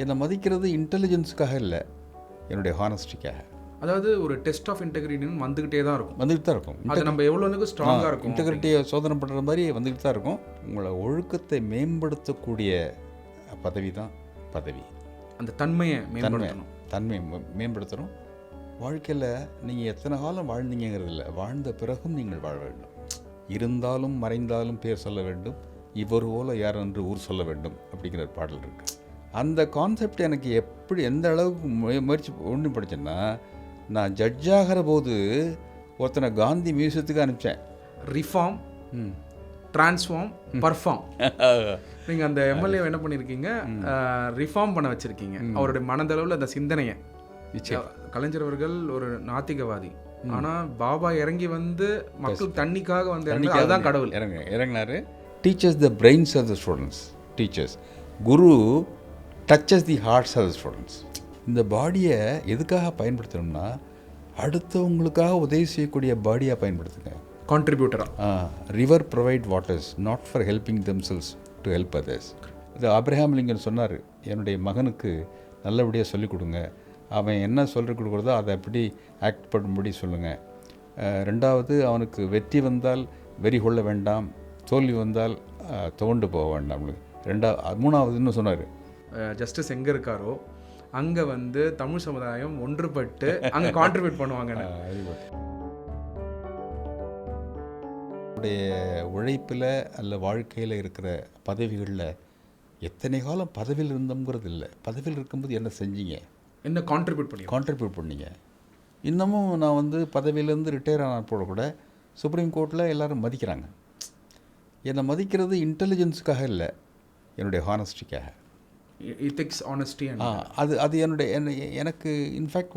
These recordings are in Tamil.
என்னை மதிக்கிறது இன்டெலிஜென்ஸுக்காக இல்லை, என்னுடைய ஹானஸ்டிக்காக. அதாவது ஒரு டெஸ்ட் ஆஃப் இன்டெகிரிட்டின்னு வந்துக்கிட்டே தான் இருக்கும். வந்துக்கிட்டு தான் இருக்கும். அது நம்ம எவ்வளோ ஸ்ட்ராங்காக இருக்கும், இன்டெகிரிட்டியை சோதனை பண்ணுற மாதிரி வந்துக்கிட்டு தான் இருக்கும். உங்களை ஒழுக்கத்தை மேம்படுத்தக்கூடிய பதவி தான் பதவி. அந்த தன்மையை மேம்படுத்தணும். தன்மையை மேம்படுத்தணும். வாழ்க்கையில் நீங்கள் எத்தனை காலம் வாழ்ந்தீங்கிறது இல்லை, வாழ்ந்த பிறகும் நீங்கள் வாழ வேண்டும். இருந்தாலும் மறைந்தாலும் பேர் சொல்ல வேண்டும், இவர் போல யார் என்று ஊர் சொல்ல வேண்டும் அப்படிங்கிற பாடல் இருக்குது. அந்த கான்செப்ட் எனக்கு எப்படி எந்த அளவுக்கு முயற்சி ஒன்று படித்தேன்னா, நான் ஜட்ஜ் ஆகிற போது ஒருத்தனை காந்தி மியூசியத்துக்கு அனுப்பிச்சேன். Reform, transform, perform. நீங்கள் அந்த எம்எல்ஏ என்ன பண்ணியிருக்கீங்க, ரிஃபார்ம் பண்ண வச்சுருக்கீங்க. அவருடைய மனதளவில் அந்த சிந்தனையை. கலைஞர் அவர்கள் ஒரு நாத்திகவாதி, ஆனால் பாபா இறங்கி வந்து மக்கள் தண்ணிக்காக வந்து அதுதான் கடவுள் இறங்கினாரு. Teachers the brains of the students, teachers. Guru touches the hearts of the students. இந்த பாடியை எதுக்காக பயன்படுத்தணும்னா, அடுத்தவங்களுக்காக உதவி செய்யக்கூடிய பாடியாக பயன்படுத்துங்க. கான்ட்ரிபியூட்டராக. River provide waters not for helping themselves to help others. இது ஆப்ரஹாம் லிங்கன் சொன்னார், என்னுடைய மகனுக்கு நல்லபடியாக சொல்லிக் கொடுங்க, அவன் என்ன சொல்லிக் கொடுக்குறதோ அதை எப்படி ஆக்ட் பண்ணும்படி சொல்லுங்கள். ரெண்டாவது, அவனுக்கு வெற்றி வந்தால் வெறி கொள்ள வேண்டாம், தோல்வி வந்தால் துவண்டு போக வேண்டாம். மூணாவதுன்னு சொன்னார், ஜஸ்டிஸ் எங்கே இருக்காரோ அங்கே வந்து தமிழ் சமுதாயம் ஒன்றுபட்டு அங்கே கான்ட்ரிபியூட் பண்ணுவாங்க. அவருடைய உழைப்பில் அல்ல வாழ்க்கையில் இருக்கிற பதவிகளில் எத்தனை காலம் பதவியில் இருந்தோங்கிறது இல்லை, பதவியில் இருக்கும்போது என்ன செஞ்சீங்க, என்ன கான்ட்ரிபியூட் பண்ணீங்க. இன்னமும் நான் வந்து பதவியிலேருந்து ரிட்டையர் ஆன போட கூட சுப்ரீம் கோர்ட்டில் எல்லோரும் மதிக்கிறாங்க. என்னை மதிக்கிறது இன்டெலிஜென்ஸுக்காக இல்லை, என்னுடைய ஹானஸ்டிக்காக. Ethics, honesty. அது எனக்கு இன்ஃபேக்ட்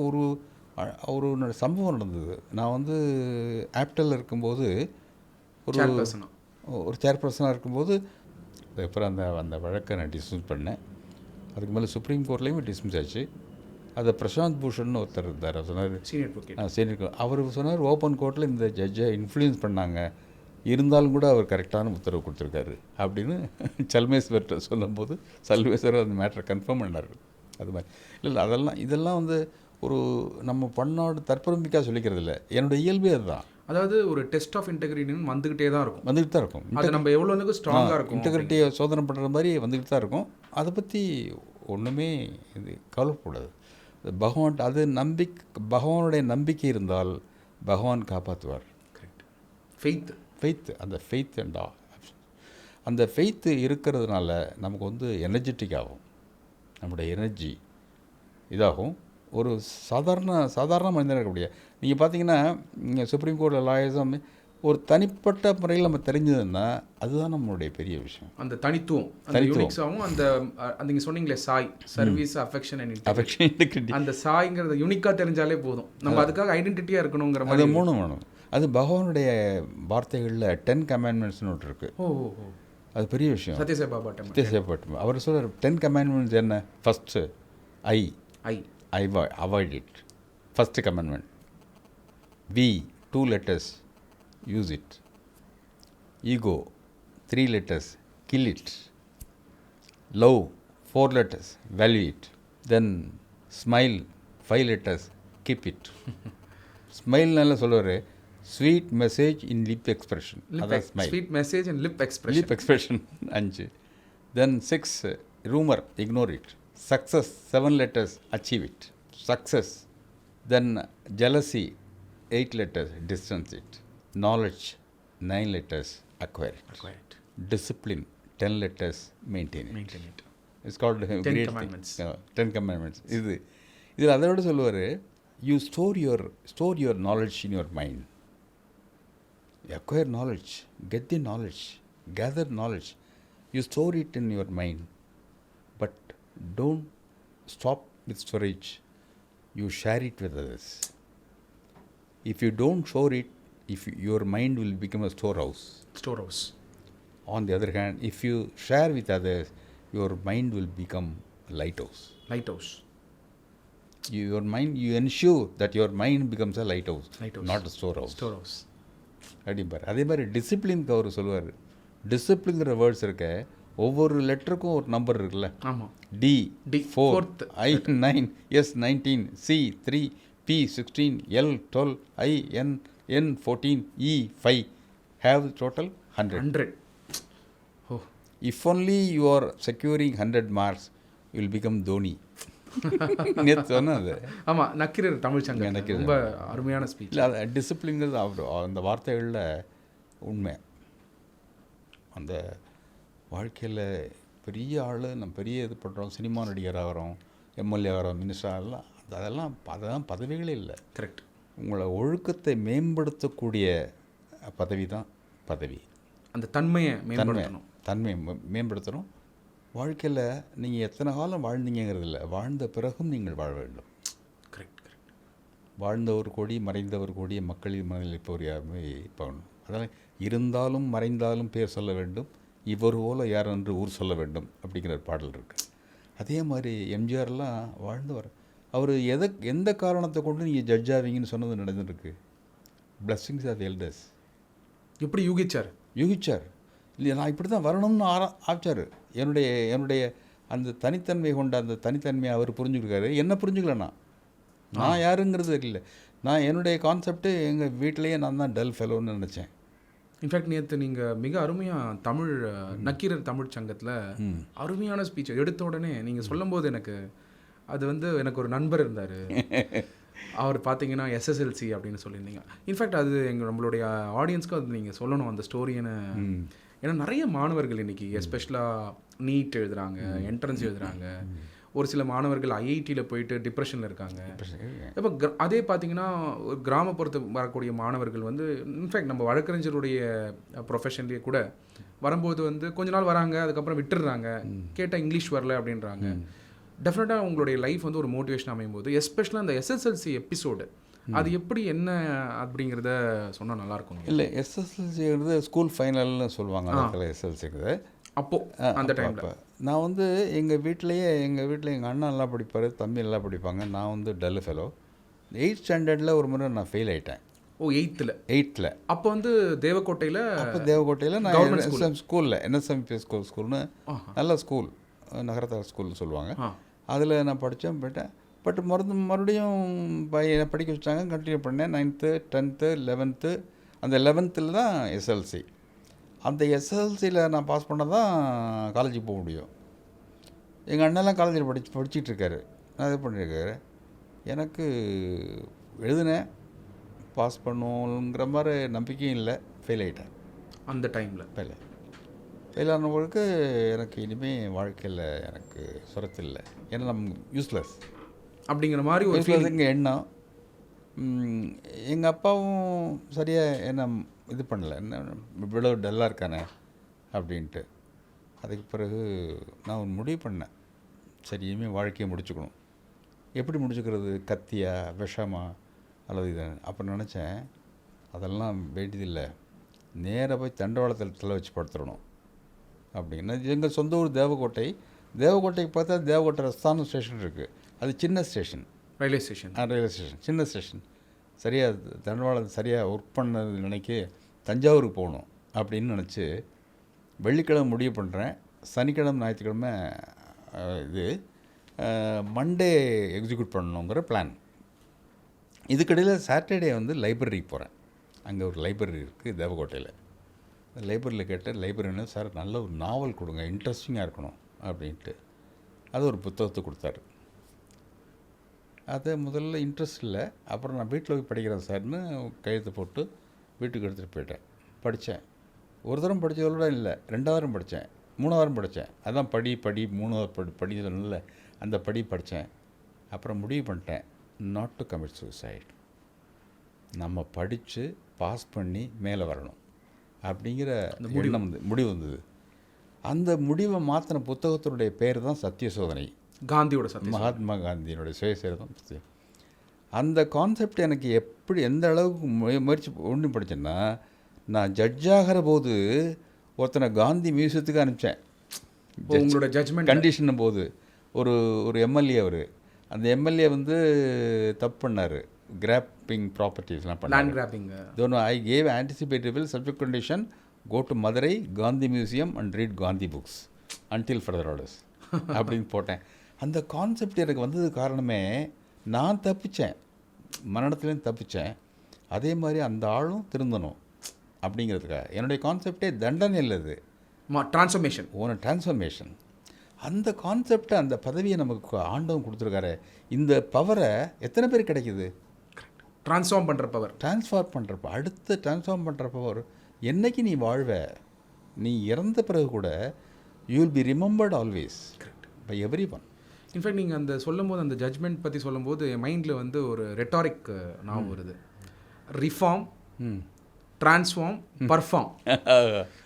ஒரு சம்பவம் நடந்தது. நான் வந்து ஆப்டலில் இருக்கும்போது ஒரு சேர்பர்சனாக இருக்கும்போது அப்புறம் அந்த வழக்கை நான் டிஸ்மிஸ் பண்ணேன். அதுக்கு மேலே சுப்ரீம் கோர்ட்லேயும் டிஸ்மிஸ் ஆச்சு. அதை பிரசாந்த் பூஷன் ஒருத்தர் இருந்தார், சொன்னார் சீனியர், அவர் சொன்னார் ஓப்பன் கோர்ட்டில் இந்த ஜட்ஜை இன்ஃப்ளூயன்ஸ் பண்ணாங்க, இருந்தாலும் கூட அவர் கரெக்டான உத்தரவு கொடுத்துருக்காரு அப்படின்னு சல்மேஸ்வர்கிட்ட சொல்லும்போது சல்மேஸ்வர் அந்த மேட்டரை கன்ஃபார்ம் பண்ணார். அது மாதிரி இல்லை, இதெல்லாம் வந்து ஒரு நம்ம பன்னாடு தற்பெருமைக்காக சொல்லிக்கிறது இல்லை, என்னோட இயல்பே அதுதான். அதாவது ஒரு டெஸ்ட் ஆஃப் இன்டெகிரிட்டின்னு வந்துக்கிட்டே தான் இருக்கும். அது நம்ம எவ்வளோ ஸ்ட்ராங்காக இருக்கும், இன்டெகிரிட்டியை சோதனை பண்ணுற மாதிரி வந்துக்கிட்டு தான் இருக்கும். அதை பற்றி ஒன்றுமே இது கவலைப்படாது. பகவான் அது பகவானுடைய நம்பிக்கை இருந்தால் பகவான் காப்பாற்றுவார். ஃபெய்த் அந்த ஃபெய்த் அந்த ஃபெய்த்து இருக்கிறதுனால நமக்கு வந்து எனர்ஜெட்டிக் ஆகும், நம்முடைய எனர்ஜி இதாகும். ஒரு சாதாரண மனிதனாக இருக்கக்கூடிய நீங்கள் பார்த்தீங்கன்னா, நீங்கள் சுப்ரீம் கோர்ட்டில் லாயர்ஸும் ஒரு தனிப்பட்ட முறையில் நம்ம தெரிஞ்சதுன்னா அதுதான் நம்மளுடைய பெரிய விஷயம். அந்த தனித்துவம் அந்த நீங்கள் சொன்னீங்களே Sai, service, affection and integrity. அந்த சாய்ங்கிறது யூனிக்காக தெரிஞ்சாலே போதும், நம்ம அதுக்காக ஐடென்டிட்டியாக இருக்கணுங்கிற மாதிரி. அது மூணு வேணும். அது பகவானுடைய வார்த்தைகளில் 10 கமாண்ட்மெண்ட்ஸ்னு ஒன்று இருக்குது. அது பெரிய விஷயம். சத்யசாய்பாபா அவர் சொல்கிற 10 கமாண்ட்மெண்ட்ஸ் என்ன? First I avoid it, first commandment. We 2 letters, use it. Ego 3 letters, kill it. Love 4 letters, value it. Then smile 5 letters, keep it. Smile நல்லா சொல்லுவார், sweet message in lip expression. அதான் smile. Sweet message in lip expression 5. Then 6 rumor, ignore it. Success 7 letters, achieve it. Success. Then jealousy 8 letters, distance it. Knowledge 9 letters, acquire it. Discipline 10 letters, maintain it. It's called 10 commandments. 10 commandments. இதில் அதை விட சொல்லுவார், you store your knowledge in your mind. Acquire knowledge, get the knowledge, gather knowledge. You store it in your mind, but don't stop with storage. You share it with others. If you don't store it, your mind will become a storehouse. On the other hand, if you share with others, your mind will become a lighthouse. Your mind, you ensure that your mind becomes a lighthouse. Not a storehouse. அப்படிம்பார். அதே மாதிரி டிசிப்ளின்க்கு அவர் சொல்லுவார், டிசிப்ளின்ங்கிற வேர்ட்ஸ் இருக்க ஒவ்வொரு லெட்டருக்கும் ஒரு நம்பர் இருக்குல்ல. ஆமாம். D D 4, I 9, S 19, C 3, P 16, L 12, I N 14, E 5 have total 100. 100. ஓ, If only you are securing 100 marks, you will become Dhoni. நேற்று சொன்னது. ஆமாம், நக்கீரர் தமிழ் சங்கம் ரொம்ப அருமையான ஸ்பீச். இல்லை, அது டிசிப்ளின்ங்கிறது அவர் அந்த வார்த்தைகளில் உண்மை. அந்த வாழ்க்கையில் பெரிய ஆள், நம்ம பெரிய இது பண்ணுறோம், சினிமா நடிகர் ஆகிறோம், எம்எல்ஏ ஆகிறோம், மினிஸ்டர் ஆகலாம், அதெல்லாம் பதவிகளே இல்லை. கரெக்ட். உங்களை ஒழுக்கத்தை மேம்படுத்தக்கூடிய பதவி தான் பதவி. அந்த தன்மையை மேம்படுத்தணும். வாழ்க்கையில் நீங்கள் எத்தனை காலம் வாழ்ந்தீங்கிறது இல்லை, வாழ்ந்த பிறகும் நீங்கள் வாழ வேண்டும். Correct correct. வாழ்ந்தவர் கோடி, மறைந்தவர் கோடி, மக்களின் மனதில் இப்போ யாருமே போகணும். அதனால் இருந்தாலும் மறைந்தாலும் பேர் சொல்ல வேண்டும், இவர் போல யார் என்று ஊர் சொல்ல வேண்டும் அப்படிங்கிற ஒரு பாடல் இருக்குது. அதே மாதிரி எம்ஜிஆர்லாம் வாழ்ந்தவர். அவர் எந்த காரணத்தை கொண்டு நீங்கள் ஜட்ஜ் ஆவீங்கன்னு சொன்னது நடந்துருக்கு. Blessings of elders. எப்படி யூகிச்சார் இல்லையா, நான் இப்படி தான் வரணும்னு ஆச்சார். என்னுடைய அந்த தனித்தன்மை கொண்ட அந்த தனித்தன்மையை அவர் புரிஞ்சுக்கிட்டாரு. என்ன புரிஞ்சுக்கலண்ணா, நான் யாருங்கிறது இல்லை. நான் என்னுடைய கான்செப்ட்டு எங்கள் வீட்டிலேயே நான் தான் டல் ஃபெலோன்னு நினச்சேன். இன்ஃபேக்ட் நேற்று நீங்கள் மிக அருமையாக தமிழ் நக்கீரர் தமிழ் சங்கத்தில் அருமையான ஸ்பீச் எடுத்த உடனே நீங்கள் சொல்லும்போது எனக்கு ஒரு நண்பர் இருந்தார். அவர் பார்த்தீங்கன்னா SSLC அப்படின்னு சொல்லியிருந்தீங்க. இன்ஃபேக்ட் அது நம்மளுடைய ஆடியன்ஸ்க்கும் அது நீங்கள் சொல்லணும் அந்த ஸ்டோரின்னு. ஏன்னா நிறைய மாணவர்கள் இன்றைக்கி எஸ்பெஷலாக நீட் எழுதுகிறாங்க, என்ட்ரன்ஸ் எழுதுகிறாங்க. ஒரு சில மாணவர்கள் IITயில் போயிட்டு டிப்ரெஷனில் இருக்காங்க. இப்போ அதே பார்த்தீங்கன்னா கிராமப்புறத்து வரக்கூடிய மாணவர்கள் இன்ஃபேக்ட் நம்ம வழக்கறிஞருடைய ப்ரொஃபஷன்லேயே கூட வரும்போது கொஞ்ச நாள் வராங்க, அதுக்கப்புறம் விட்டுடுறாங்க, கேட்டால் இங்கிலீஷ் வரல அப்படின்றாங்க. டெஃபினட்டாக உங்களுடைய லைஃப் ஒரு மோட்டிவேஷன் அமையும் போது, எஸ்பெஷலாக அந்த SSLC எபிசோடு அது எப்படி என்ன அப்படிங்கிறத சொன்னால் நல்லாயிருக்கும். இல்லை, SSLCங்கிறது ஸ்கூல் ஃபைனல்னு சொல்லுவாங்க. அதில் SSLCங்கிறது அப்போது அந்த டைமில் நான் எங்கள் வீட்டில் எங்கள் அண்ணா நல்லா படிப்பார், தம்பி நல்லா படிப்பாங்க. நான் டல் ஃபெலோ. 8th ஸ்டாண்டர்டில் ஒரு முறை நான் ஃபெயில் ஆகிட்டேன். ஓ, 8th. அப்போ தேவக்கோட்டையில் நான் ஸ்கூலில் NSMP ஸ்கூல்னு நல்ல ஸ்கூல், நகரத்தார் ஸ்கூல்னு சொல்லுவாங்க. அதில் நான் படித்தேன், போயிட்டேன். பட் மறுபடியும் என்னை படிக்க வச்சாங்க, கண்டினியூ பண்ணேன். 9th 10th 11th. அந்த 11th தான் SLC. அந்த SLCயில் நான் பாஸ் பண்ணால் தான் காலேஜுக்கு போக முடியும். எங்கள் அண்ணெல்லாம் காலேஜில் படிச்சுட்டு இருக்காரு, நான் இது பண்ணியிருக்காரு. எனக்கு எழுதுனேன், பாஸ் பண்ணுவோங்கிற மாதிரி நம்பிக்கையும் இல்லை, ஃபெயில் ஆகிட்டேன். அந்த டைமில் ஃபெயில் ஆனவங்களுக்கு எனக்கு இனிமேல் வாழ்க்கையில் எனக்கு சுரத்து இல்லை, ஏன்னா நம்ம யூஸ்லெஸ் அப்படிங்கிற மாதிரி ஒரு யூஸ்லெஸ்ஸுங்க எண்ணம். எங்கள் அப்பாவும் சரியாக என்ன இது பண்ணலை, என்ன இவ்வளோ டல்லாக இருக்கானே அப்படின்ட்டு. அதுக்கு பிறகு நான் ஒரு முடிவு பண்ணேன், சரி இனிமேல் வாழ்க்கையை முடிச்சுக்கணும். எப்படி முடிச்சுக்கிறது, கத்தியா விஷமா அல்லது இது? அப்போ நினச்சேன், அதெல்லாம் வேண்டியதில்லை, நேராக போய் தண்டவாளத்தில் தலை வச்சு படுத்துடணும் அப்படின்னா. எங்கள் சொந்த ஊர் தேவக்கோட்டைக்கு பார்த்தா தேவக்கோட்டை ரஸ்தான ஸ்டேஷன் இருக்குது. அது சின்ன ஸ்டேஷன், ரயில்வே ஸ்டேஷன் சின்ன ஸ்டேஷன். சரியாக தண்டவாளம் சரியாக ஒர்க் பண்ணது நினைக்க தஞ்சாவூருக்கு போகணும் அப்படின்னு நினச்சி வெள்ளிக்கிழமை முடிவு பண்ணுறேன். சனிக்கிழமை ஞாயிற்றுக்கிழமை இது மண்டே எக்ஸிக்யூட் பண்ணணுங்கிற பிளான். இதுக்கிடையில் சாட்டர்டே லைப்ரரிக்கு போகிறேன். அங்கே ஒரு லைப்ரரி இருக்குது தேவக்கோட்டையில். லைப்ரரியில் கேட்டேன், லைப்ரரின்னு சார் நல்ல ஒரு நாவல் கொடுங்க, இன்ட்ரெஸ்டிங்காக இருக்கணும் அப்படின்ட்டு. அது ஒரு புத்தகத்தை கொடுத்தாரு. அது முதல்ல இன்ட்ரெஸ்ட் இல்லை, அப்புறம் நான் வீட்டில் போய் படிக்கிறேன் சார்னு கையெழுத்து போட்டு வீட்டுக்கு எடுத்துகிட்டு போயிட்டேன். படித்தேன். ஒரு தரம் படித்ததோட இல்லை, 2வது வாரம் படித்தேன், 3வது வாரம் படித்தேன். அதான் படி 3வது படி சொன்னல, அந்த படி படித்தேன். அப்புறம் முடிவு பண்ணிட்டேன், நாட் டு கமிட் சூசைட். நம்ம படித்து பாஸ் பண்ணி மேலே வரணும் அப்படிங்கிற முடிவு வந்தது. அந்த முடிவை மாற்றின புத்தகத்தினுடைய பேர் தான் சத்திய சோதனை, மகாத்மா காந்தியினுடைய சுயசரிதம். அந்த கான்செப்ட் எனக்கு எந்த அளவுக்கு முயற்சி ஒன்று படித்தேன்னா, நான் ஜட்ஜ் ஆகிற போது ஒருத்தனை காந்தி மியூசியத்துக்கு அனுப்பிச்சேன். உங்களோட ஜட்ஜ்மெண்ட் கண்டிஷன் போது ஒரு எம்எல்ஏ, அவர் அந்த எம்எல்ஏ தப்பு பண்ணார், கிராப்பிங் ப்ராப்பர்ட்டிஸ்லாம் பண்ணார். I gave anticipatable subject condition, go to Madurai Gandhi museum and read Gandhi books. Until further orders அப்படின்னு போட்டேன். அந்த கான்செப்ட் எனக்கு வந்தது காரணமே நான் தப்பித்தேன், மரணத்துலேருந்து தப்பித்தேன், அதே மாதிரி அந்த ஆளும் திருந்தணும் அப்படிங்கிறதுக்காக. என்னுடைய கான்செப்டே தண்டனை இல்லது, ட்ரான்ஸ்ஃபர்மேஷன், ட்ரான்ஸ்ஃபர்மேஷன். அந்த கான்செப்டை, அந்த பதவியை நமக்கு ஆண்டவன் கொடுத்துருக்காரு. இந்த பவரை எத்தனை பேர் கிடைக்குது? ட்ரான்ஸ்ஃபார்ம் பண்ணுற பவர், ட்ரான்ஸ்ஃபார்ம் பண்ணுறப்ப, அடுத்து ட்ரான்ஸ்ஃபார்ம் பண்ணுற பவர். என்னைக்கு நீ வாழ்வ, நீ இறந்த பிறகு கூட you will be remembered always by everyone. In fact நீங்கள் அந்த சொல்லும்போது, அந்த ஜட்ஜ்மெண்ட் பற்றி சொல்லும்போது என் மைண்டில் வந்து ஒரு ரெட்டாரிக் ஞாபகம் வருது. Reform, transform, perform.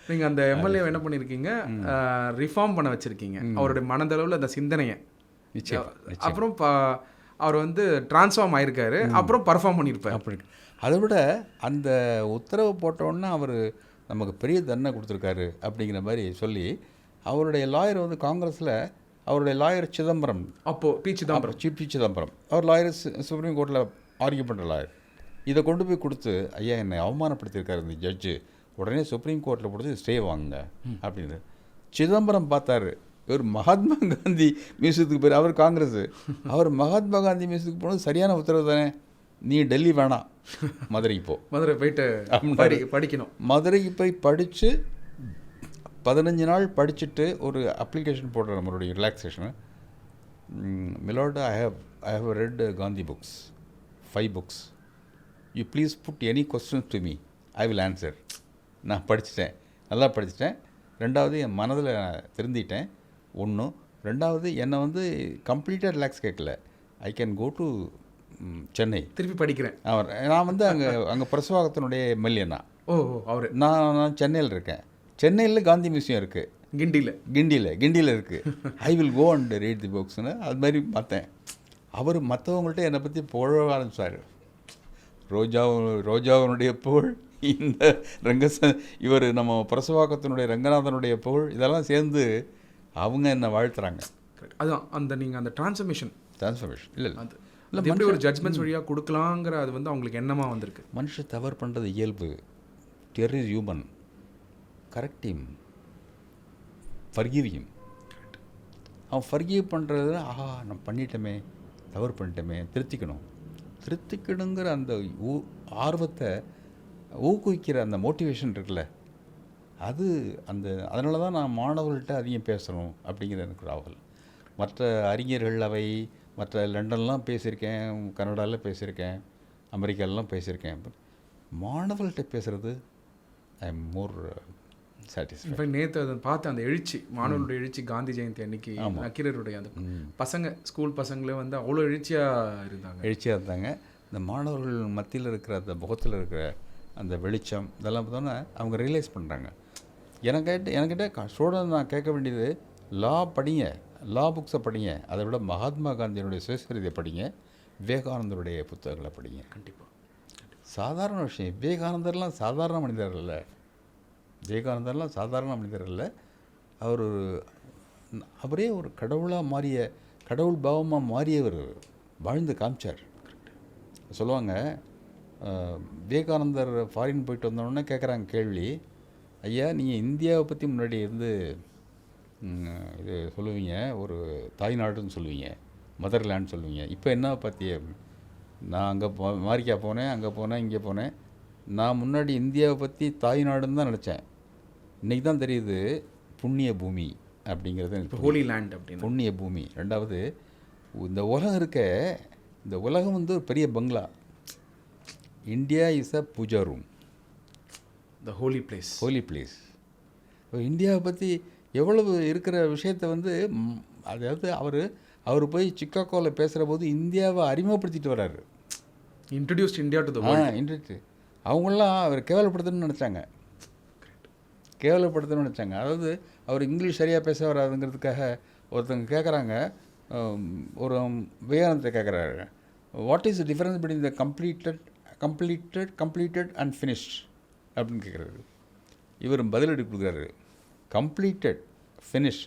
நீங்கள் அந்த எம்எல்ஏ என்ன பண்ணியிருக்கீங்க, ரிஃபார்ம் பண்ண வச்சுருக்கீங்க அவருடைய மனதளவில் அந்த சிந்தனையை. அப்புறம் அவர் வந்து ட்ரான்ஸ்ஃபார்ம் ஆகிருக்காரு, அப்புறம் பர்ஃபார்ம் பண்ணியிருப்பார். அப்படி அதை விட அந்த உத்தரவு போட்டோன்னா அவர் நமக்கு பெரிய தண்டனை கொடுத்துருக்காரு அப்படிங்கிற மாதிரி சொல்லி, அவருடைய லாயர் வந்து காங்கிரஸில், அவருடைய லாயர் சிதம்பரம், அப்போது பி சிதம்பரம், அவர் லாயர் சுப்ரீம் கோர்ட்டில் ஆர்கியூ பண்ணுற லாயர். இதை கொண்டு போய் கொடுத்து, ஐயா என்னை அவமானப்படுத்தியிருக்காரு இந்த ஜட்ஜு, உடனே சுப்ரீம் கோர்ட்டில் கொடுத்து ஸ்டே வாங்குங்க அப்படின்னு. சிதம்பரம் பார்த்தாரு, இவர் மகாத்மா காந்தி மியூசியத்துக்கு போய், அவர் காங்கிரஸ், அவர் மகாத்மா காந்தி மியூசியத்துக்கு போனது சரியான உத்தரவு தானே, நீ டெல்லி வேணாம், மதுரைக்கு போ, மதுரை போயிட்டு படிக்கணும். மதுரைக்கு போய் படித்து 15 நாள் படிச்சுட்டு ஒரு அப்ளிகேஷன் போடுற நம்மளுடைய relaxation. Milord, I have read Gandhi books, 5 books. You please put any questions to me, I will answer. நான் படிச்சுட்டேன், நல்லா படிச்சுட்டேன். 2வது என் மனதில் திருந்திட்டேன். 1. 2வது என்னை வந்து கம்ப்ளீட்டாக ரிலாக்ஸ் கேட்கல, I can go to Chennai, திருப்பி படிக்கிறேன். நான் வந்து அங்கே பிரசவாகத்தினுடைய எம்எல்ஏனா. அவர் நான் சென்னையில் இருக்கேன். சென்னையில் காந்தி மியூசியம் இருக்குது, கிண்டியில் இருக்குது. I will go and read the புக்ஸ்னு அது மாதிரி பார்த்தேன். அவர் மற்றவங்கள்ட்ட என்னை பற்றி புகழ ஆரம்பிச்சார். ரோஜாவினுடைய புகழ், இந்த இவர் நம்ம பிரசவாக்கத்தினுடைய ரங்கநாதனுடைய புகழ், இதெல்லாம் சேர்ந்து அவங்க என்னை வாழ்த்துறாங்க. அதுதான் அந்த நீங்கள் அந்த ட்ரான்ஸ்ஃபர்மேஷன் இல்லை அது எப்படி ஒரு ஜட்ஜ்மெண்ட்ஸ் வழியாக கொடுக்கலாங்கிற அது வந்து அவங்களுக்கு என்னமாக வந்திருக்கு. மனுஷன் தவறு பண்ணுறது இயல்பு, der is human, correct him, forgive him. அவன் ஃபர்கிவ் பண்ணுறது, ஆஹா நம்ம பண்ணிட்டோமே, தவறு பண்ணிட்டோமே, திருத்திக்கணுங்கிற அந்த ஆர்வத்தை ஊக்குவிக்கிற அந்த மோட்டிவேஷன் இருக்குல்ல, அது அதனால தான் நான் மாணவர்கள்ட்ட அதிகம் பேசணும் அப்படிங்கிற எனக்கு ஆவல். மற்ற அறிஞர்கள் அவை, மற்ற லண்டன்லாம் பேசியிருக்கேன், கனடாவில் பேசியிருக்கேன், அமெரிக்காலலாம் பேசியிருக்கேன். மாணவர்கள்ட்ட பேசுகிறது ஐ எம் மோர் சாட்டிஸ்ஃபைட். நேற்று அதை பார்த்து அந்த எழுச்சி, மாணவர்களுடைய எழுச்சி, காந்தி ஜெயந்தி அன்னைக்கு நக்கீரருடைய அந்த பசங்க, ஸ்கூல் பசங்களே வந்து அவ்வளோ எழுச்சியாக இருந்தாங்க. இந்த மாணவர்கள் மத்தியில் இருக்கிற அந்த முகத்தில் இருக்கிற அந்த வெளிச்சம், இதெல்லாம் பார்த்தோன்னா அவங்க ரியலைஸ் பண்ணுறாங்க. எனக்கிட்ட ஸ்டூடெண்ட் நான் கேட்க வேண்டியது, லா படிங்க, லா புக்ஸை படிங்க, அதை விட மகாத்மா காந்தியினுடைய சுயசரிதை படிங்க, விவேகானந்தருடைய புத்தகங்களை படிங்க. கண்டிப்பாக சாதாரண விஷயம். விவேகானந்தர்லாம் சாதாரண மனிதர் இல்லை, அவரே ஒரு கடவுளாக மாறிய, கடவுள் பாவமாக மாறியவர், வாழ்ந்து காமிச்சார். சொல்லுவாங்க, விவேகானந்தர் ஃபாரின் போயிட்டு வந்தோடனே கேட்குறாங்க கேள்வி, ஐயா நீங்கள் இந்தியாவை பற்றி முன்னாடி இருந்து இது சொல்லுவீங்க, ஒரு தாய்நாடுன்னு சொல்லுவீங்க, மதர்லேண்ட் சொல்லுவீங்க, இப்போ என்ன பற்றி? நான் அங்கே அமெரிக்கா போனேன், அங்கே போனேன், இங்கே போனேன், நான் முன்னாடி இந்தியாவை பற்றி தாய்நாடுன்னு தான் நினச்சேன், இன்றைக்கி தான் தெரியுது புண்ணிய பூமி அப்படிங்கிறது, ஹோலி லேண்ட் அப்படின்னு, புண்ணிய பூமி. 2வது, இந்த உலகம் இருக்க, இந்த உலகம் வந்து ஒரு பெரிய பங்களா, India is a puja room, the holy place. இப்போ இந்தியாவை பற்றி எவ்வளவு இருக்கிற விஷயத்தை வந்து, அதாவது அவர் போய் சிக்காகோவில் பேசுகிற போது இந்தியாவை அறிமுகப்படுத்திட்டு வர்றாரு, introduced India to the world. அவங்களாம் அவர் கேவலப்படுத்தணும்னு நினச்சாங்க. அதாவது அவர் இங்கிலீஷ் சரியாக பேச வராதுங்கிறதுக்காக ஒருத்தவங்க கேட்குறாங்க, ஒரு விவேகானந்தத்தை கேட்குறாரு, what is the difference between the completed and finished அப்படின்னு கேட்குறாரு. இவர் பதிலடி கொடுக்குறாரு, கம்ப்ளீட்டட், ஃபினிஷ்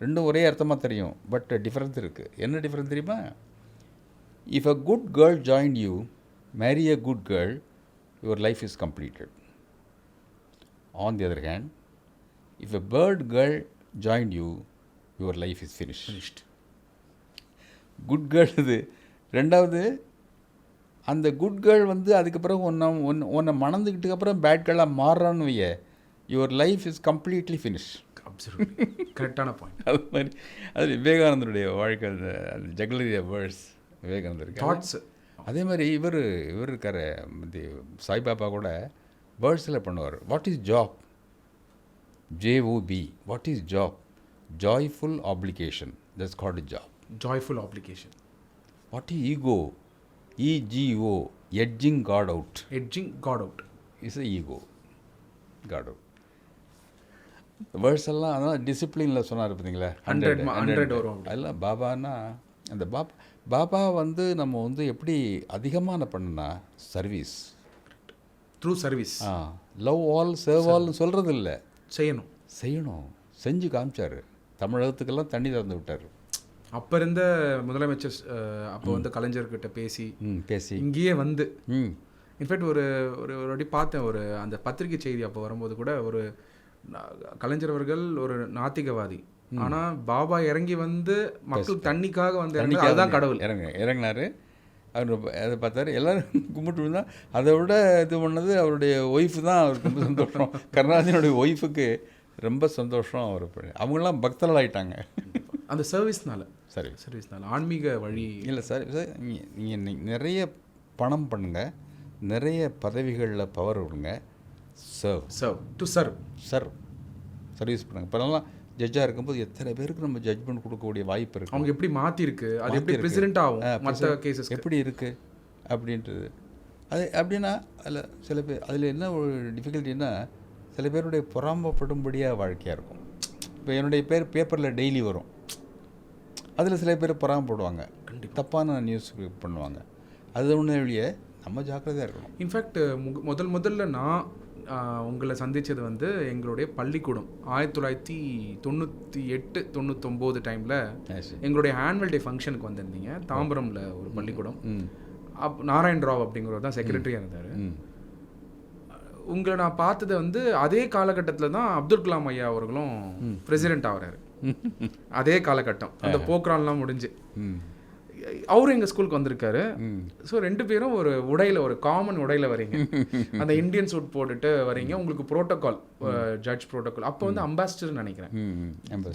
ரெண்டும் ஒரே அர்த்தமாக தெரியும், பட் டிஃப்ரென்ஸ் இருக்குது. என்ன டிஃப்ரென்ஸ் தெரியுமா? If a good girl join you, marry a good girl, your life is completed. On the other hand, if a bad girl join you, your life is finished. Finished. Good girl இது. ரெண்டாவது, அந்த குட் கேர்ள் வந்து அதுக்கு பிறகு உன்னை மணந்துக்கிட்டு அப்புறம் பேட் கேர்ளாக மாறுறான்னு வைய, your life is completely finish. Absolutely கரெக்டான பாயிண்ட். அது மாதிரி அது விவேகானந்தருடைய வாழ்க்கை, அந்த ஜக்லரி வேர்ட்ஸ் விவேகானந்தர் தாட்ஸ். அதே மாதிரி இவர் இருக்கார் சாய்பாபா கூட வேர்ட்ஸில் பண்ணுவார். What is job? J O B. What is job? Joyful application. That's called job. Joyful application. What is ego? E G O. Edging God out. Edging God out is a ego. God out. Words எல்லாம் அதான் டிசிப்ளினில் சொன்னார் பார்த்தீங்களா, 100 வரும். அதெல்லாம் பாபான்னா அந்த பாபா வந்து நம்ம வந்து எப்படி அதிகமாக பண்ணுனா service. Through service. Love all serve ஆல்னு சொல்கிறது இல்லை, செய்யணும். செஞ்சு காமிச்சார். தமிழகத்துக்கெல்லாம் தண்ணி திறந்து விட்டார். அப்போ இருந்த முதலமைச்சர் அப்போ வந்து கலைஞர்கிட்ட பேசி இங்கேயே வந்து இன்ஃபேக்ட் ஒரு வாட்டி பார்த்தேன், ஒரு அந்த பத்திரிகை செய்தி அப்போ வரும்போது கூட, ஒரு கலைஞர் அவர்கள் ஒரு நாத்திகவாதி, ஆனால் பாபா இறங்கி வந்து மக்கள் தண்ணிக்காக வந்து அதுதான் கடவுள். இறங்கினார். அவர் அதை பார்த்தாரு, எல்லோரும் கும்பிட்டு இருந்தால் அதை விட இது பண்ணது அவருடைய ஒய்ஃபு தான். அவருக்கு ரொம்ப சந்தோஷம். கருணாநிதியோடைய ஒய்ஃபுக்கு ரொம்ப சந்தோஷம். அவர் அவங்களாம் பக்தர்கள் ஆகிட்டாங்க அந்த சர்வீஸ்னால ஆன்மீக வழி இல்லை சார். நீங்கள் நிறைய பணம் பண்ணுங்கள், நிறைய பதவிகளில் பவர் விடுங்க, சர்வீஸ் பண்ணுங்கள். இப்போலாம் ஜட்ஜாக இருக்கும்போது எத்தனை பேருக்கு நம்ம ஜட்ஜ்மெண்ட் கொடுக்கக்கூடிய வாய்ப்பு இருக்குது. அவங்க எப்படி மாற்றிருக்கு, அது எப்படி பிரசிடென்ட் ஆகும், மற்ற கேசஸ் எப்படி இருக்குது அப்படின்றது. அது அப்படின்னா அதில் சில பேர், அதில் என்ன ஒரு டிஃபிகல்ட்டின்னா, சில பேருடைய பொறாமப்படும்படியாக வாழ்க்கையாக இருக்கும். இப்போ என்னுடைய பேர் பேப்பரில் டெய்லி வரும், அதில் சில பேர் பொறாமப்படுவாங்க, தப்பான நியூஸ் பண்ணுவாங்க. அது ஒன்று வழியே நம்ம ஜாக்கிரதையாக இருக்கணும். இன்ஃபேக்ட் முதல்ல நான் உங்களை சந்தித்தது வந்து எங்களுடைய பள்ளிக்கூடம் 1998-99 டைமில் எங்களுடைய ஆனுவல் டே ஃபங்க்ஷனுக்கு வந்திருந்தீங்க. தாம்பரமில் ஒரு பள்ளிக்கூடம். நாராயண் ராவ் அப்படிங்கிறவர் தான் செக்ரட்டரியாக இருந்தார். உங்களை நான் பார்த்தது வந்து அதே காலகட்டத்தில் தான் அப்துல் கலாம் ஐயா அவர்களும் பிரசிடென்ட் ஆகிறாரு. அதே காலகட்டம், அந்த போக்ரான்லாம் முடிஞ்சு அவரும் எங்கள் ஸ்கூலுக்கு வந்திருக்காரு. ஸோ 2 பேரும் ஒரு காமன் உடையில் வரீங்க, அந்த இந்தியன் சூட் போட்டுட்டு வரீங்க. உங்களுக்கு ப்ரோட்டோகால், ஜட்ஜ் ப்ரோட்டோகால் அப்போ வந்து அம்பாசிடர்னு நினைக்கிறேன்,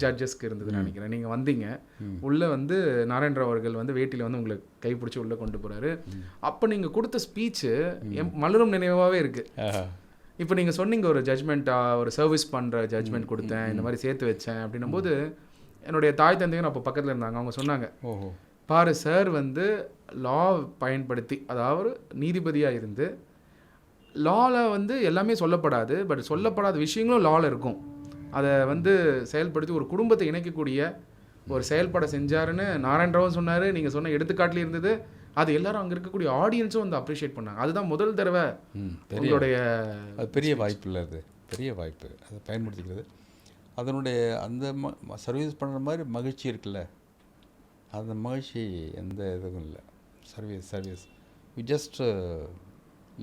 ஜட்ஜஸ்க்கு இருந்ததுன்னு நினைக்கிறேன். நீங்கள் வந்தீங்க, உள்ளே வந்து நாராயணராவ் அவர்கள் வந்து வேட்டியில் வந்து உங்களை கைப்பிடிச்சி உள்ளே கொண்டு போகிறாரு. அப்போ நீங்கள் கொடுத்த ஸ்பீச்சு மலரும் நினைவாகவே இருக்குது. இப்போ நீங்கள் சொன்னீங்க ஒரு ஜட்ஜ்மெண்ட்டாக, ஒரு சர்வீஸ் பண்ணுற ஜட்ஜ்மெண்ட் கொடுத்தேன், இந்த மாதிரி சேர்த்து வச்சேன் அப்படின்னும் போது, என்னுடைய தாய் தந்தையும் அப்போ பக்கத்தில் இருந்தாங்க. அவங்க சொன்னாங்க, பாரு சார் வந்து லா பயன்படுத்தி, அதாவது நீதிபதியாக இருந்து லாவில் வந்து எல்லாமே சொல்லப்படாது, பட் சொல்லப்படாத விஷயங்களும் லாவில் இருக்கும், அதை வந்து செயல்படுத்தி ஒரு குடும்பத்தை இணைக்கக்கூடிய ஒரு செயல்பட செஞ்சாருன்னு நாராயணராவும் சொன்னார். நீங்கள் சொன்ன எடுத்துக்காட்டில் இருந்தது. அது எல்லாரும் அங்கே இருக்கக்கூடிய ஆடியன்ஸும் வந்து அப்ரிஷியேட் பண்ணாங்க. அதுதான் முதல் தடவை உங்களுடைய பெரிய வாய்ப்பு இல்லை, அது பெரிய வாய்ப்பு, அதை பயன்படுத்திக்கிறது. அதனுடைய அந்த சர்வீஸ் பண்ணுற மாதிரி மகிழ்ச்சி இருக்குல்ல, அந்த மகிழ்ச்சி எந்த இதுவும் இல்லை. Service we just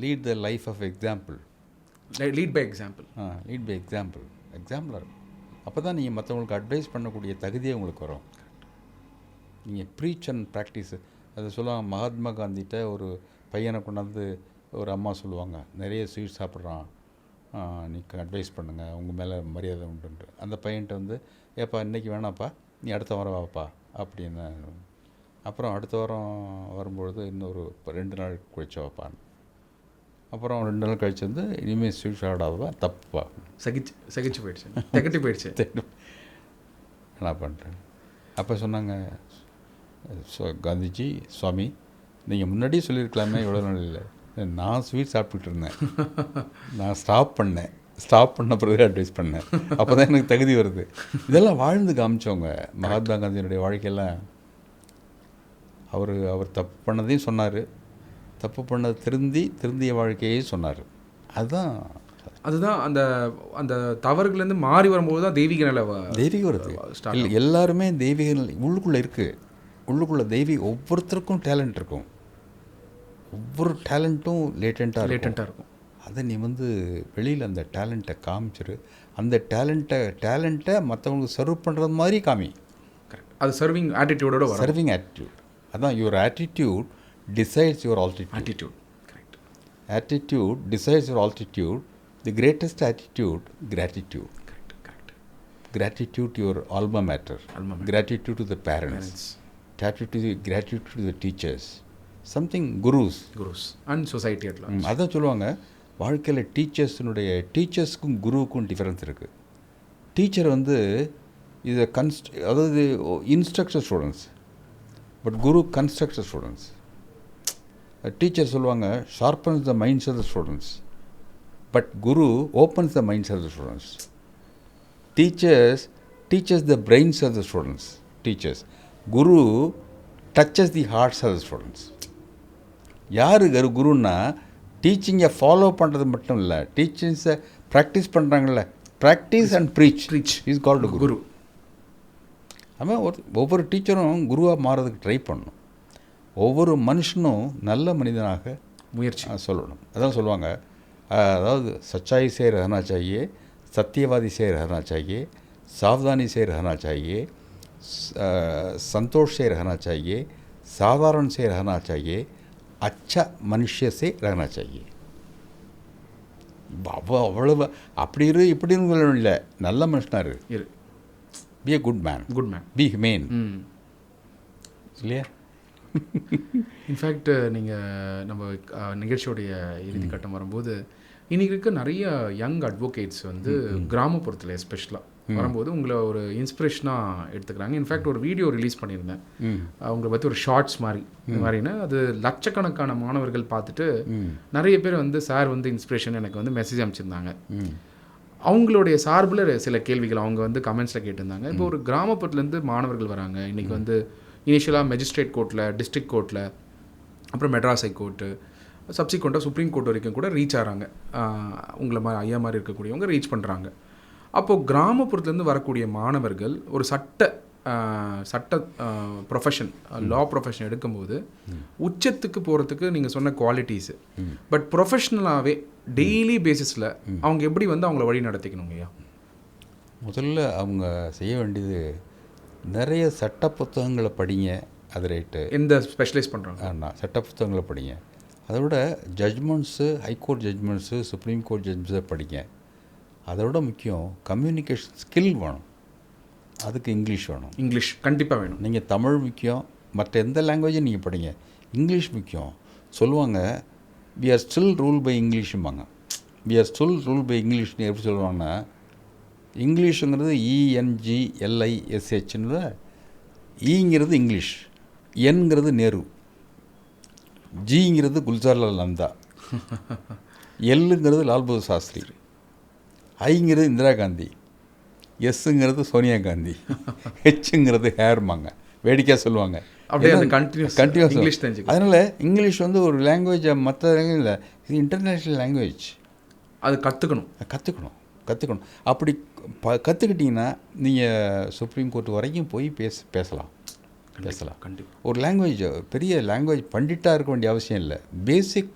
lead the life of example. Lead by example எக்ஸாம்பிளாக இருக்கும். அப்போ தான் நீங்கள் மற்றவங்களுக்கு அட்வைஸ் பண்ணக்கூடிய தகுதியே உங்களுக்கு வரும். நீங்கள் ப்ரீச் அண்ட் ப்ராக்டிஸ், அதை சொல்லுவாங்க. மகாத்மா காந்திகிட்ட ஒரு பையனை கொண்டாந்து ஒரு அம்மா சொல்லுவாங்க, நிறைய ஸ்வீட் சாப்பிட்றான், நீங்கள் அட்வைஸ் பண்ணுங்கள், உங்கள் மேலே மரியாதை உண்டுன்ட்டு. அந்த பையன்கிட்ட வந்து, ஏப்பா இன்றைக்கி வேணாப்பா, நீ அடுத்த வாரம் வாப்பா அப்படின்னு. அப்புறம் அடுத்த வாரம் வரும்பொழுது இன்னொரு 2 நாள் கழிச்சு வைப்பான்னு. அப்புறம் 2 நாள் கழிச்சு வந்து, இனிமேல் ஸ்வீட் சாப்பிடாதவா, தப்புப்பா, சகிச்சு போயிடுச்சு, திகட்டி போயிடுச்சு, என்ன பண்ணுறேன். அப்போ சொன்னாங்க, காந்திஜி சுவாமி, நீங்கள் முன்னாடியே சொல்லியிருக்கலாமே, எவ்வளோ நாள் இல்லை, நான் ஸ்வீட் சாப்பிட்டுட்டு இருந்தேன், நான் ஸ்டாப் பண்ண பிறகு அட்வைஸ் பண்ணேன், அப்போ தான் எனக்கு தகுதி வருது. இதெல்லாம் வாழ்ந்து காமிச்சவங்க. மகாத்மா காந்தியினுடைய வாழ்க்கையெல்லாம் அவர் தப்பு பண்ணதையும் சொன்னார், தப்பு பண்ணது திருந்திய வாழ்க்கையே சொன்னார். அதுதான் அந்த அந்த தவறுகள்லேருந்து மாறி வரும்போது தான் தெய்வீக நிலை வருது. எல்லாருமே தெய்வீக நிலை உள்ளுக்குள்ளே இருக்குது. உள்ளுக்குள்ளே ஒவ்வொருத்தருக்கும் டேலண்ட் இருக்கும், ஒவ்வொரு டேலண்ட்டும் லேட்டண்ட்டாக இருக்கும். அதை நீ வந்து வெளியில் அந்த டேலண்ட்டை காமிச்சிரு. அந்த டேலண்ட்டை மற்றவங்களுக்கு சர்வ் பண்ணுறது மாதிரி அது சர்விங் ஆட்டிடியூடோட வரும். Serving attitude. அதான் your attitude decides your altitude. Attitude correct. Attitude decides your altitude. The greatest attitude gratitude. Correct correct. Gratitude to your alma mater. Gratitude to the parents. Gratitude to the teachers. Something gurus and society at large. அதான் சொல்லுவாங்க வாழ்க்கையில் டீச்சர்ஸ்க்கும் குருவுக்கும் டிஃப்ரென்ஸ் இருக்குது. டீச்சர் வந்து இது அதாவது instructor students, but guru constructor students. Teacher சொல்லுவாங்க sharpens the minds of the students, but guru opens the minds of the students. Teaches the brains of the students. Teachers. Guru touches the hearts of the students. யார் குருன்னா டீச்சிங்கை ஃபாலோ பண்ணுறது மட்டும் இல்லை, டீச்சிங்ஸை ப்ராக்டிஸ் பண்ணுறாங்கல்ல, practice and preach is called guru. ஆமாம், ஒவ்வொரு டீச்சரும் குருவாக மாறதுக்கு ட்ரை பண்ணணும். ஒவ்வொரு மனுஷனும் நல்ல மனிதனாக முயற்சி சொல்லணும். அதான் சொல்லுவாங்க, அதாவது சச்சாய் சே ரஹனா சாஹியே, सत्यवादी से रहना चाहिए, सावधानी से रहना चाहिए, संतोष से रहना चाहिए, साधारण से रहना चाहिए, अच्छा मनुष्य से रहना चाहिए. அவ்வளவு அப்படி இப்படின்னு இல்லை, நல்ல மனுஷனாக இரு. Be a good man, be human இல்லையா? இன்ஃபேக்ட் நீங்கள் நம்ம நிகழ்ச்சியோடைய இறுதி கட்டம் வரும்போது இன்றைக்கி இருக்க நிறைய யங் அட்வொகேட்ஸ் வந்து கிராமப்புறத்தில் எஸ்பெஷலாக வரும்போது உங்களை ஒரு இன்ஸ்பிரேஷனாக எடுத்துக்கிறாங்க. இன்ஃபேக்ட் ஒரு வீடியோ ரிலீஸ் பண்ணியிருந்தேன் அவங்கள பற்றி, ஒரு ஷார்ட்ஸ் மாதிரினா அது லட்சக்கணக்கான மாணவர்கள் பார்த்துட்டு நிறைய பேர் வந்து சார் வந்து இன்ஸ்பிரேஷன் எனக்கு வந்து மெசேஜ் அனுப்பிச்சிருந்தாங்க. அவங்களுடைய சார்பில் சில கேள்விகள் அவங்க வந்து கமெண்ட்ஸில் கேட்டிருந்தாங்க. இப்போ ஒரு கிராமப்புறத்துலேருந்து மாணவர்கள் வராங்க. இன்றைக்கி வந்து இனிஷியலாக மேஜிஸ்ட்ரேட் கோர்ட்டில், டிஸ்ட்ரிக்ட் கோர்ட்டில், அப்புறம் மெட்ராஸ் ஹைகோர்ட்டு, சப்சிக்வெண்ட்டாக சுப்ரீம் கோர்ட் வரைக்கும் கூட ரீச் ஆகிறாங்க. உங்களை மாதிரி ஐயா மாதிரி இருக்கக்கூடியவங்க ரீச் பண்ணுறாங்க. அப்போது கிராமப்புறத்துலேருந்து வரக்கூடிய மாணவர்கள் ஒரு சட்ட ப்ரொஃபஷன், லா ப்ரொஃபஷன் எடுக்கும்போது உச்சத்துக்கு போகிறதுக்கு நீங்கள் சொன்ன குவாலிட்டிஸு, பட் ப்ரொஃபஷ்னலாகவே டெய்லி பேசிஸில் அவங்க எப்படி வந்து அவங்கள வழி நடத்திக்கணுங்க ஐயா? முதல்ல அவங்க செய்ய வேண்டியது நிறைய சட்ட புத்தகங்களை படிங்க. அது ரைட்டு. எந்த ஸ்பெஷலைஸ் பண்ணுறாங்க? சட்ட புத்தகங்களை படிங்க. அதை விட judgements, high court judgements, supreme court ஜட்ஜ்மெண்ட்ஸை படிங்க. அதை விட முக்கியம் கம்யூனிகேஷன் ஸ்கில் வேணும். அதுக்கு இங்கிலீஷ் வேணும். இங்கிலீஷ் கண்டிப்பாக வேணும். நீங்கள் தமிழ் முக்கியம், மற்ற எந்த லாங்குவேஜும் நீங்கள் படிங்க, இங்கிலீஷ் முக்கியம். சொல்லுவாங்க we are still rule by இங்கிலீஷும்பாங்க. We are still rule by இங்கிலீஷ்னு எப்படி சொல்லுவாங்கன்னா, இங்கிலீஷுங்கிறது ENGLISHன்னு, ஈங்கிறது இங்கிலீஷ், என்கிறது நேரு, ஜிங்கிறது குல்சார்லால் நந்தா, எல்லுங்கிறது லால் பகதூர் சாஸ்திரி, ஐங்கிறது இந்திரா காந்தி, எஸ்ஸுங்கிறது சோனியா காந்தி, ஹெச்ங்கிறது ஹேர்மாங்க. வேடிக்கையாக சொல்லுவாங்க. கண்டினியூஸ். அதனால் இங்கிலீஷ் வந்து ஒரு லாங்குவேஜ், மற்ற லாங்குவேஜ் இல்லை, இது இன்டர்நேஷ்னல் லாங்குவேஜ். அது கற்றுக்கணும். அப்படி கற்றுக்கிட்டிங்கன்னா நீங்கள் சுப்ரீம் கோர்ட் வரைக்கும் போய் பேசலாம். கண்டிப்பாக. ஒரு லாங்குவேஜ், பெரிய லாங்குவேஜ் பண்டிட்டாக இருக்க வேண்டிய அவசியம் இல்லை. பேசிக்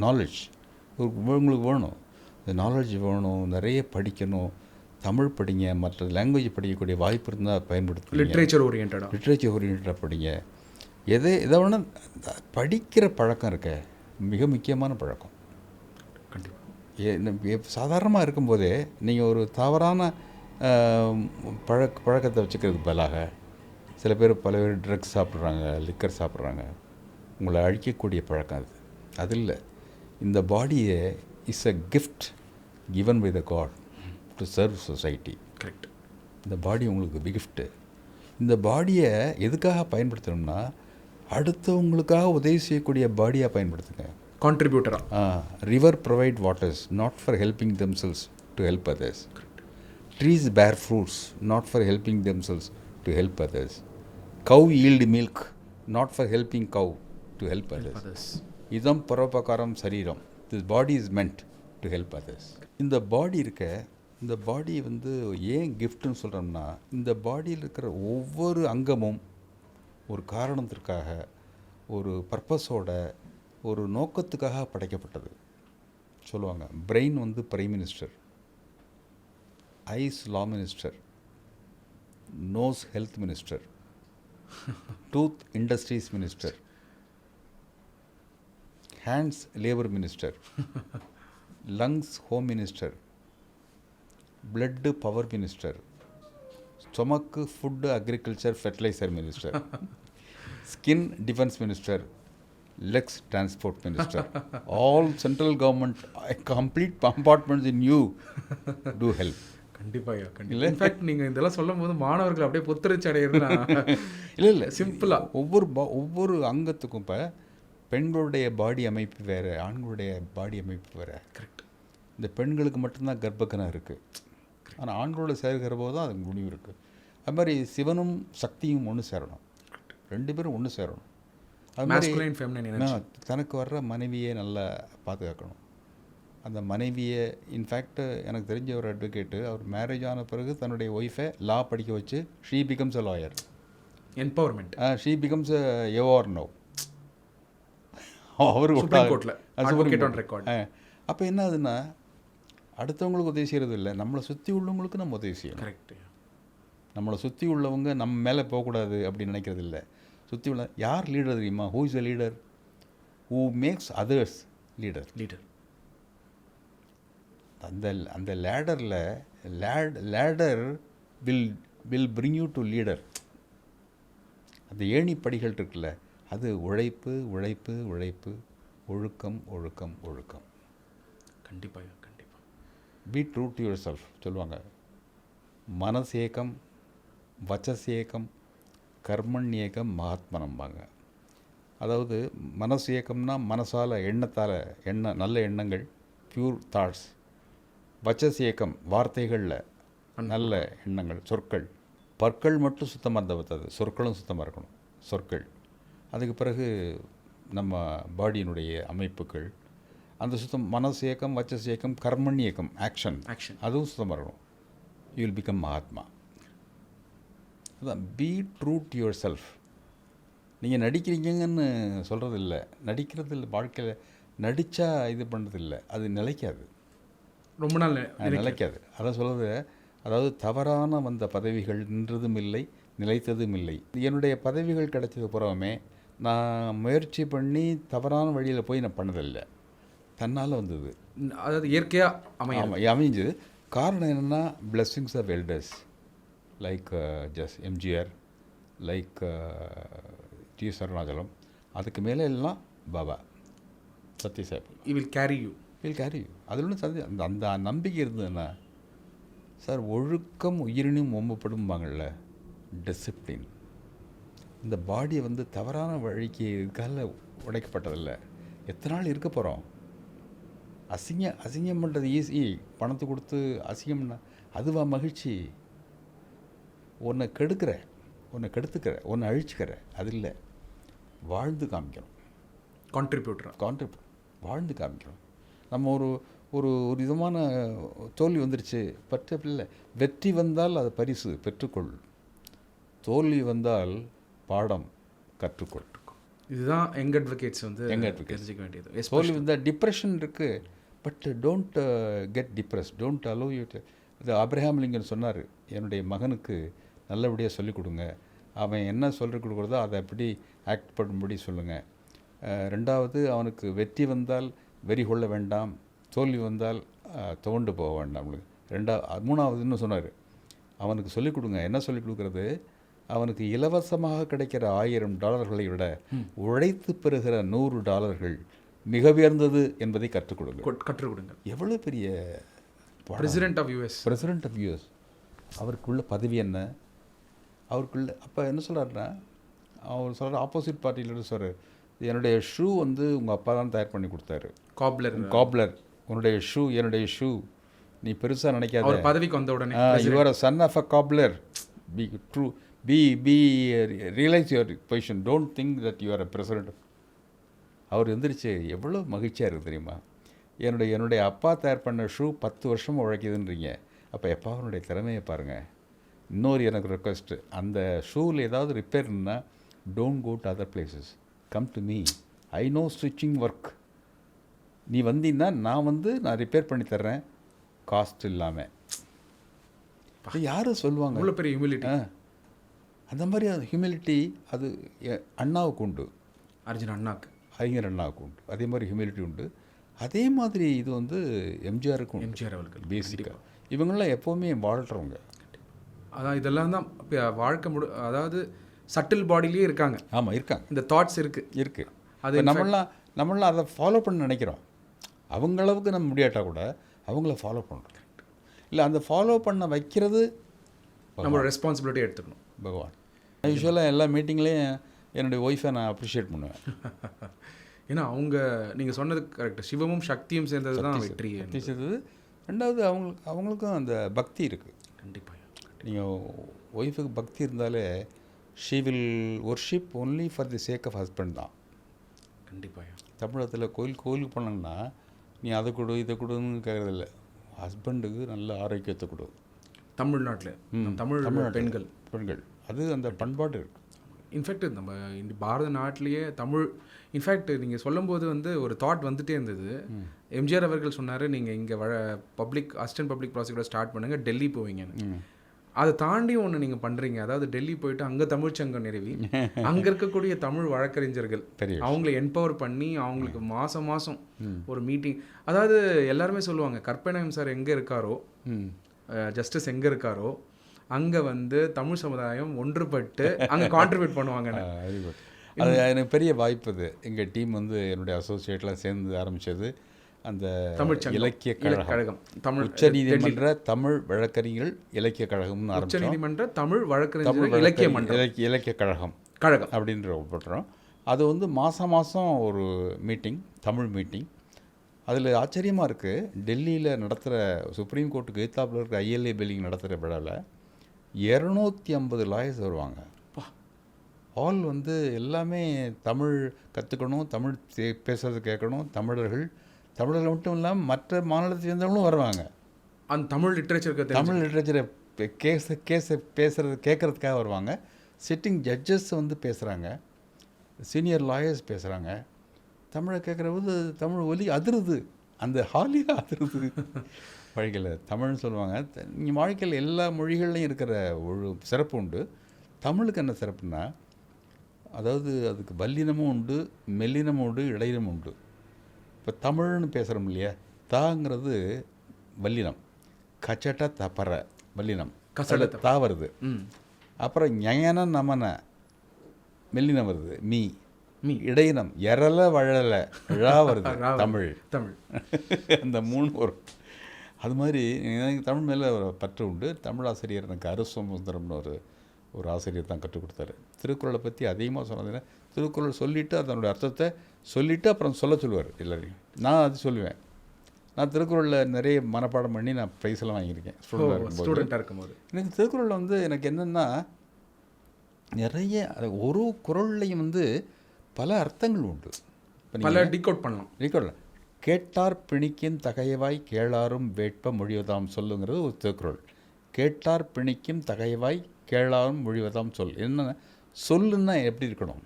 நாலேஜ் உங்களுக்கு வேணும். இந்த நாலேஜ் வேணும். நிறைய படிக்கணும். தமிழ் படிங்க, மற்ற லாங்குவேஜ் படிக்கக்கூடிய வாய்ப்பு இருந்தால் பயன்படுத்துங்க. லிட்ரேச்சர் ஓரியன்டாக படிங்க. எதை வேணால் படிக்கிற பழக்கம் இருக்க மிக முக்கியமான பழக்கம். கண்டிப்பாக. சாதாரணமாக இருக்கும்போதே நீங்கள் ஒரு தவறான பழக்கத்தை வச்சுக்கிறதுக்கு பதிலாக, சில பேர் பல பேர் ட்ரக்ஸ் சாப்பிட்றாங்க, லிக்கர் சாப்பிட்றாங்க. உங்களை அழிக்கக்கூடிய பழக்கம் அது இல்லை. இந்த பாடியை is a gift given by the god to serve society. Correct. இந்த பாடி உங்களுக்கு கிஃப்ட்டு. இந்த பாடியை எதுக்காக பயன்படுத்தணும்னா, அடுத்தவங்களுக்காக உதவி செய்யக்கூடிய பாடியாக பயன்படுத்துங்க. கான்ட்ரிபியூட்டராக. River provide waters not for helping themselves to help others. Trees bear fruits not for helping themselves to help others. Cow yield milk not for helping cow to help others. இதம் பரோபகாரம் சரீரம். This body is meant to help others. இந்த பாடி இந்த பாடி வந்து ஏன் கிஃப்ட்டுன்னு சொல்கிறோம்னா, இந்த பாடியில் இருக்கிற ஒவ்வொரு அங்கமும் ஒரு காரணத்திற்காக, ஒரு பர்பஸோட, ஒரு நோக்கத்துக்காக படைக்கப்பட்டது. சொல்லுவாங்க பிரெயின் வந்து prime minister, eyes law minister, nose health minister, tooth industries minister, hands labour minister, lungs home minister, blood power minister, stomach food agriculture fertiliser minister, skin defence minister, legs transport minister. All central government complete compartments in you do help. கண்டிப்பாக கண்டிப்பாக. இன்ஃபேக்ட் நீங்கள் இதெல்லாம் சொல்லும் போது மாணவர்கள் அப்படியே புத்துணர்ச்சி அடையிறதுனா இல்லை சிம்பிளாக ஒவ்வொரு அங்கத்துக்கும் இப்போ பெண்களுடைய பாடி அமைப்பு வேறு, ஆண்களுடைய பாடி அமைப்பு வேறு. கரெக்ட். இந்த பெண்களுக்கு மட்டும்தான் கர்ப்பக்கனம் இருக்குது, ஆனால் ஆண்களோட சேர்க்கிற போது தான் அதுக்கு முடிவு இருக்குது. அது மாதிரி சிவனும் சக்தியும் ஒன்று சேரணும், ரெண்டு பேரும் ஒன்று சேரணும். அது மாதிரி தனக்கு வர்ற மனைவியை நல்லா பாதுகாக்கணும். அந்த மனைவியை இன்ஃபேக்ட் எனக்கு தெரிஞ்ச ஒரு அட்வொகேட்டு, அவர் மேரேஜ் ஆன பிறகு தன்னுடைய ஒய்ஃபை லா படிக்க வச்சு she becomes a lawyer. Empowerment. She becomes a ever no. அவர் அப்போ என்ன ஆகுதுன்னா, அடுத்தவங்களுக்கு உதவி செய்கிறது இல்லை, நம்மளை சுற்றி உள்ளவங்களுக்கு நம்ம உதவி செய்யணும். கரெக்டு. நம்மளை சுற்றி உள்ளவங்க நம்ம மேலே போகக்கூடாது அப்படின்னு நினைக்கிறது இல்லை. சுற்றி உள்ள யார் லீடர் தெரியுமா? Who is a leader? Who makes others leader. அந்த லேடரில் ladder will bring you to leader. அந்த ஏணிப்படிகள் இருக்குல்ல, அது உழைப்பு உழைப்பு உழைப்பு, ஒழுக்கம் ஒழுக்கம் ஒழுக்கம். கண்டிப்பாக கண்டிப்பாக. B true to your self சொல்லுவாங்க. மனசேகம் வச்சசேகம் கர்மண்யேகம் மகாத்மனம்பாங்க. அதாவது மனசு ஏக்கம்னா மனசால் எண்ணத்தால் நல்ல எண்ணங்கள், பியூர் தாட்ஸ். வச்சஸ் ஏக்கம் வார்த்தைகளில் நல்ல எண்ணங்கள், சொற்கள். பற்கள் மட்டும் சுத்தமாக இருந்தால் பத்தாது, சொற்களும் சுத்தமாக இருக்கணும். சொற்கள், அதுக்கு பிறகு நம்ம பாடியினுடைய அமைப்புகள், அந்த சுத்தம். மனசு ஏக்கம் வச்சஸ் ஏக்கம் கர்மண் இயக்கம், ஆக்ஷன், அதுவும் சுத்தமாக இருக்கணும். You will become Mahatma. அதான் be true to your self. நீங்கள் நடிக்கிறீங்கன்னு சொல்கிறது இல்லை, நடிக்கிறது இல்லை. வாழ்க்கையில் நடித்தா இது பண்ணுறதில்லை, அது நிலைக்காது, ரொம்ப நாள் நிலைக்காது. அதான் சொல்கிறது. அதாவது தவறான வந்த பதவிகள் நின்றதும் இல்லை, நிலைத்ததும் இல்லை. என்னுடைய பதவிகள் கிடைச்சது புறமே நான் முயற்சி பண்ணி தவறான வழியில் போய் நான் பண்ணதில்லை, தன்னால் வந்தது. அதாவது இயற்கையாக அமைஞ்சது. காரணம் என்னென்னா, blessings of elders like just MGR, like T Saranachalam, அதுக்கு மேலே எல்லாம் Baba Sathya Sai. Will carry you. அதில் ஒன்று அந்த நம்பிக்கை இருந்ததுன்னா சார், ஒழுக்கம் உயிரினும் ஒம்பப்படும்பாங்கள்ல, டிசிப்ளின். இந்த பாடியை வந்து தவறான வழிக்கு இதுக்காக உடைக்கப்பட்டதில்லை. எத்தனை நாள் இருக்க போகிறோம்? அசிங்கம் பண்ணுறது ஈஸி. பணத்தை கொடுத்து அசிங்கம்னா அதுவா மகிழ்ச்சி? ஒன்றை கெடுத்துக்கிற, ஒன்றை அழிச்சுக்கிற, அது இல்லை. வாழ்ந்து காமிக்கணும். கான்ட்ரிபியூட் வாழ்ந்து காமிக்கணும். நம்ம ஒரு ஒரு விதமான தோல்வி வந்துருச்சு பற்ற இல்லை, வெற்றி வந்தால் அது பரிசு பெற்றுக்கொள், தோல்வி வந்தால் பாடம் கற்றுக்கொள். இதுதான் யங் அட்வொகேட்ஸ் தெரிஞ்சிக்க வேண்டியது. தோல்வி வந்தால் டிப்ரெஷன் இருக்குது, but don't get depress, don't allow you. இது ஆப்ரஹாம் லிங்கன் சொன்னார், என்னுடைய மகனுக்கு நல்லபடியாக சொல்லிக் கொடுங்க, அவன் என்ன சொல்லிக் கொடுக்குறதோ அதை அப்படி ஆக்ட் பண்ணும்படி சொல்லுங்கள். ரெண்டாவது, அவனுக்கு வெற்றி வந்தால் வெறி கொள்ள வேண்டாம், தோல்வி வந்தால் துவண்டு போக வேண்டாம். மூணாவது இன்னும் சொன்னார், அவனுக்கு சொல்லிக் கொடுங்க. என்ன சொல்லிக் கொடுக்குறது? அவனுக்கு இலவசமாக கிடைக்கிற $1000 விட உழைத்து பெறுகிற $100 மிக உயர்ந்தது என்பதை கற்றுக் கொடுங்க. எவ்வளோ பெரிய பிரசிடென்ட் ஆஃப் யூஎஸ். அவருக்குள்ள பதவி என்ன, அவருக்குள்ள. அப்போ என்ன சொல்கிறாருன்னா, அவர் சொல்கிற ஆப்போசிட் பார்ட்டியிலேருந்து சொல்கிறார், என்னுடைய ஷூ வந்து உங்கள் அப்பா தான் தயார் பண்ணி கொடுத்தாரு, காப்லர். உன்னுடைய ஷூ என்னுடைய ஷூ, நீ பெருசாக நினைக்காத, பதவிக்கு வந்த உடனே your son of a cobbler. Be true, be realise your position, don't think that you are a president. அவர் எந்திரிச்சு எவ்வளோ மகிழ்ச்சியாக இருக்குது தெரியுமா? என்னுடைய அப்பா தயார் பண்ண ஷூ 10 வருஷமாக உழைக்குதுன்றீங்க, அப்போ எப்பாவனுடைய திறமையை பாருங்கள். இன்னொரு எனக்கு ரெக்வஸ்ட்டு, அந்த ஷூவில் ஏதாவது ரிப்பேர்னா don't go to other places, come to me, I know stitching work. நீ வந்தீங்கன்னா நான் ரிப்பேர் பண்ணி தர்றேன் காஸ்ட் இல்லாமல். யாரும் சொல்லுவாங்க, அவ்வளோ பெரிய ஹியூமிலிட்டி. அந்த மாதிரி ஹியூமிலிட்டி அது அண்ணாவுக்கு உண்டு, அர்ஜுன் அண்ணாக்கு, அறிஞர் அண்ணாவுக்கு உண்டு. அதே மாதிரி ஹியூமிலிட்டி உண்டு. அதே மாதிரி இது வந்து எம்ஜிஆருக்கும், எம்ஜிஆர் அவர்கள் பேசிக்காக இவங்களாம் எப்போவுமே வாழ்கிறவங்க. அதான் இதெல்லாம் தான் வாழ்க்கை அதாவது சட்டில் பாடியிலே இருக்காங்க. ஆமாம், இருக்காங்க. இந்த தாட்ஸ் இருக்குது. அது நம்மளாம் அதை ஃபாலோ பண்ண நினைக்கிறோம். அவங்களவுக்கு நம்ம முடியாட்டா கூட அவங்கள ஃபாலோ பண்ணுறோம். இல்லை, அந்த ஃபாலோ பண்ண வைக்கிறது நம்மளோட ரெஸ்பான்சிபிலிட்டி எடுத்துக்கணும். பகவான். யூஸ்வலாக எல்லா மீட்டிங்லேயும் என்னுடைய ஒய்ஃபை நான் அப்ரிஷியேட் பண்ணுவேன். ஏன்னா அவங்க நீங்கள் சொன்னது கரெக்ட், சிவமும் சக்தியும் சேர்ந்தது தான் வெற்றி சேர்ந்தது. ரெண்டாவது அவங்களுக்கும் அந்த பக்தி இருக்குது. கண்டிப்பாக நீங்கள் ஒய்ஃபுக்கு பக்தி இருந்தாலே she will worship only for the sake of husband தான். கண்டிப்பாக தமிழகத்தில் கோயிலுக்கு போனாங்கன்னா நீ அதை கொடு இதை கொடுன்னு கேட்குறதில்ல, ஹஸ்பண்டுக்கு நல்ல ஆரோக்கியத்தை கொடு. தமிழ்நாட்டில் தமிழ் பெண்கள் அது அந்த பண்பாடு இருக்குது. இன்ஃபேக்ட் நம்ம பாரத நாட்டிலேயே தமிழ் இன்ஃபேக்ட் நீங்கள் சொல்லும்போது வந்து ஒரு தாட் வந்துகிட்டே இருந்தது. எம்ஜிஆர் அவர்கள் சொன்னார், நீங்கள் இங்கே அசிஸ்டன்ட் பப்ளிக் ப்ராசிக்யூட்டர் ஸ்டார்ட் பண்ணுங்கள், டெல்லி போவீங்கன்னு. அதை தாண்டி ஒன்று நீங்கள் பண்ணுறீங்க. அதாவது டெல்லி போயிட்டு அங்கே தமிழ்ச்சங்கம் நிறுவி அங்கே இருக்கக்கூடிய தமிழ் வழக்கறிஞர்கள் அவங்கள என்பவர் பண்ணி அவங்களுக்கு மாதம் ஒரு மீட்டிங். அதாவது எல்லாருமே சொல்லுவாங்க, கற்பனையம் சார் எங்கே இருக்காரோ, ஜஸ்டிஸ் எங்கே இருக்காரோ அங்கே வந்து தமிழ் சமுதாயம் ஒன்றுபட்டு அங்கே கான்ட்ரிபியூட் பண்ணுவாங்க. அது எனக்கு பெரிய வாய்ப்பு. அது எங்கள் டீம் வந்து என்னுடைய அசோசியேட்லாம் சேர்ந்து ஆரம்பித்தது அந்த தமிழ் இலக்கிய கழகம், தமிழ் உச்சநீதிமன்ற தமிழ் வழக்கறிஞர்கள் இலக்கிய கழகம்னு ஆரம்பிச்சோம். உச்சநீதிமன்ற தமிழ் வழக்கறிஞர்கள் இலக்கிய கழகம் அப்படின்ற போட்டுறோம். அது வந்து மாதம் ஒரு மீட்டிங், தமிழ் மீட்டிங். அதில் ஆச்சரியமாக இருக்குது, டெல்லியில் நடத்துகிற சுப்ரீம் கோர்ட்டுக்கு எதிர்த்தாப்பில் இருக்கிற ஐஎல்ஏ பில்டிங் நடத்துகிற விழாவில் 250 லாயர்ஸ் வருவாங்க. ஆல் வந்து எல்லாமே தமிழ் கற்றுக்கணும், தமிழ் பேசுறது கேட்கணும். தமிழர்கள் மட்டும் இல்லாமல் மற்ற மாநிலத்தை சேர்ந்தவங்களும் வருவாங்க. அந்த தமிழ் லிட்ரேச்சரை பேசுறது கேட்குறதுக்காக வருவாங்க. சிட்டிங் ஜட்ஜஸ் வந்து பேசுகிறாங்க, சீனியர் லாயர்ஸ் பேசுகிறாங்க. தமிழை கேட்குறபோது தமிழ் ஒலி அதிருது, அந்த ஹாலியாக அதிருது. வாழ்க்கையில் தமிழ்னு சொல்லுவாங்க. நீங்கள் வாழ்க்கையில் எல்லா மொழிகள்லையும் இருக்கிற ஒரு சிறப்பு உண்டு. தமிழுக்கு என்ன சிறப்புன்னா, அதாவது அதுக்கு வல்லினமும் உண்டு, மெல்லினமும் உண்டு, இடையினமும் உண்டு. இப்போ தமிழ்னு பேசுகிறோம் இல்லையா, தாங்கிறது வல்லினம், கச்சட்ட தப்பற வல்லினம், தா வருது. அப்புறம் ஞயன நமன மெல்லினம் வருது, மீ இடையினம், எரல வழல ழா வருது, தமிழ். அந்த 3 வரும். அது மாதிரி எனக்கு தமிழ் மேலே பற்று உண்டு. தமிழ் ஆசிரியர் எனக்கு அருசுந்தரம்னு ஒரு ஆசிரியர் தான் கற்றுக் கொடுத்தாரு. திருக்குறளை பற்றி அதிகமாக சொன்னதுன்னா, திருக்குறள் சொல்லிவிட்டு அதனுடைய அர்த்தத்தை சொல்லிவிட்டு அப்புறம் சொல்லுவார் எல்லாரையும். நான் அது சொல்லுவேன். நான் திருக்குறளில் நிறைய மனப்பாடம் பண்ணி நான் ப்ரைஸ்லாம் வாங்கியிருக்கேன் ஸ்டூடெண்ட்டாக இருக்கும்போது. எனக்கு திருக்குறளில் வந்து எனக்கு என்னென்னா, நிறைய ஒரு குறள்லையும் வந்து பல அர்த்தங்கள் உண்டு. பல டிகோட் பண்ணலாம். கேட்டார் பிணிக்கும் தகையவாய் கேளாரும் வேட்ப மொழிவதாம் சொல்லுங்கிறது ஒரு திருக்குறள். கேட்டார் பிணிக்கும் தகையவாய் கேளாரும் மொழிவதாம் சொல். என்ன சொல்லுன்னா எப்படி இருக்கணும்?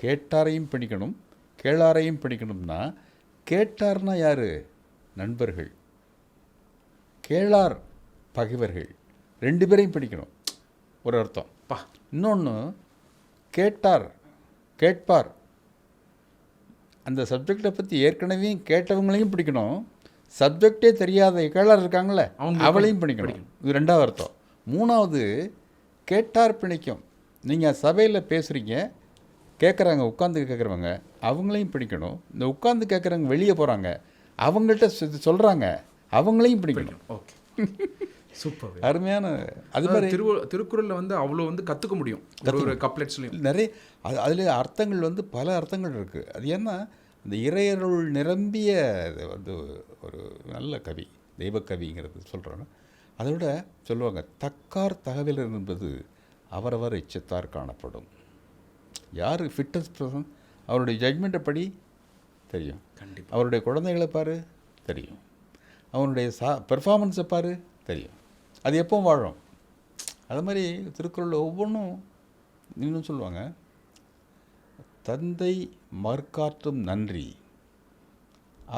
கேட்டாரையும் பிணிக்கணும், கேளாரையும் பிணிக்கணும்னா, கேட்டார்னா யார்? நண்பர்கள். கேளார் பகைவர்கள். 2 பேரையும் பிடிக்கணும், ஒரு அர்த்தம். இன்னொன்று கேட்பார், அந்த சப்ஜெக்டை பற்றி ஏற்கனவே கேட்டவங்களையும் பிடிக்கணும். சப்ஜெக்டே தெரியாத கேளார் இருக்காங்களே அவளையும் பிடிக்கணும். இது 2வது அர்த்தம். 3வது கேட்டார் பிணிக்கும். நீங்கள் சபையில் பேசுகிறீங்க, கேட்குறாங்க, உட்காந்து கேட்குறவங்க, அவங்களையும் பிடிக்கணும். இந்த உட்காந்து கேட்குறவங்க வெளியே போகிறாங்க, அவங்கள்ட்ட சொல்கிறாங்க, அவங்களையும் பிடிக்கணும். ஓகே, சூப்பர், அருமையான. அது மாதிரி திருக்குறளில் வந்து அவ்வளோ வந்து கற்றுக்க முடியும். ஒரு கப்லெட்ஸ்லையும் நிறைய அதில் அர்த்தங்கள் வந்து பல அர்த்தங்கள் இருக்குது. அது ஏன்னா இந்த இறையருள் நிரம்பிய வந்து ஒரு நல்ல கவி, தெய்வக்கவிங்கிறது சொல்கிறோன்னா. அதை விட சொல்லுவாங்க, தக்கார் தகவல் என்பது அவரவர் இச்சத்தார் காணப்படும். யார் ஃபிட்டஸ்ட் பர்சன், அவருடைய ஜட்மெண்ட்டை படி தெரியும். கண்டிப்பாக. அவருடைய குழந்தைகளை பாரு தெரியும், அவனுடைய பெர்ஃபார்மன்ஸை பாரு தெரியும். அது எப்போ வாழும். அது மாதிரி திருக்குறளில் ஒவ்வொன்றும் இன்னும் சொல்லுவாங்க, தந்தை மகற்காற்றும் நன்றி